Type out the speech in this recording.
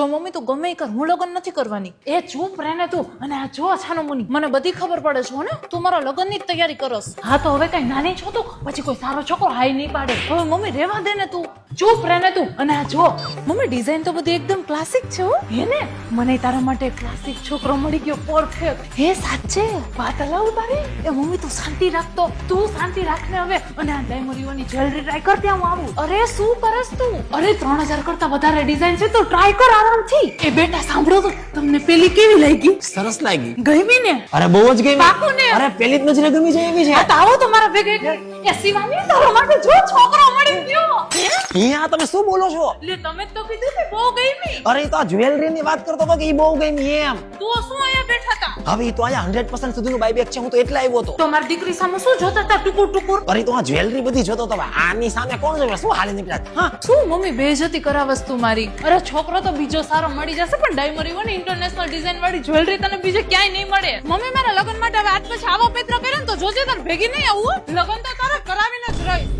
જો મમ્મી તું ગમે ઈ કર, હું લગ્ન નથી કરવાની. એ ચૂપ રહે ને તું. અને આ જો છાનો મુની, મને બધી ખબર પડે છે ને તું મારા લગ્ન ની જ તૈયારી કરસ. હા તો હવે કઈ નાની છો તું, પછી કોઈ સારો છોકરો હાઈ નહીં પાડે. હવે મમ્મી રેવા દે ને તું, ચૂપ રહે ને તું. અને આ જો મમ્મી ડિઝાઇન તો બધી એકદમ ક્લાસિક છે હો. હે ને મને તારા માટે ક્લાસિક છોકરો મળી ગયો, પરફેક્ટ. હે સાચે વાત અલાવ તારી. એ મમ્મી તું શાંતિ રાખતો, તું શાંતિ રાખ ને હવે. અને આ ડાયમંડની જ્વેલરી ટ્રાય કર, ત્યાં હું આવું. અરે શું કરસ તું? અરે 3000 કરતા વધારે ડિઝાઇન છે તો ટ્રાય કર આરામથી. એ બેટા સાંભળો તો, તમને પેલી કેવી લાગી? સરસ લાગી. ગમી ને? અરે બહુ જ ગમી. પાકું ને? અરે પેલી જ નજરે ગમી જાય એવી છે. હા તો આવો તમારા ભેગે. એ શિવાની તારા માટે જો છોકરો મળી ગયો. અહીંયા તમે શું બોલો છો? લે તમે જ તો કીધું કે બહુ ગમી. અરે ઈ તો આ જ્વેલરી ની વાત કરતો હતો કે ઈ બહુ ગમી એમ. તું શું અહીંયા બેઠા હતા? હવે ઈ તો અહીંયા 100% સુધીનું બાયબેક છે, હું તો એટલે આવ્યો હતો. તો મારી દીકરી સામે શું જોતા હતા ટુકુર ટુકુર? અરે ઈ તો આ જ્વેલરી બધી જોતો હતો. આની સામે કોણ જોવે? શું હાલે નીકળ્યા? હા શું મમ્મી બેઇજ્જતી કરાવસ તું મારી? અરે છોકરો તો બીજો સારો મળી જશે, પણ ડાયમંડ ઇન્ટરનેશનલ ડિઝાઇન વાળી જ્વેલરી તને બીજે ક્યાંય નહીં મળે. મમ્મી મારા લગ્ન માટે હવે આજ પછી આવો પેત્ર કરે ને તો જોજે તાર ભેગી નહીં આવું. લગ્ન તો તારે કરાવીને જ રહીશ.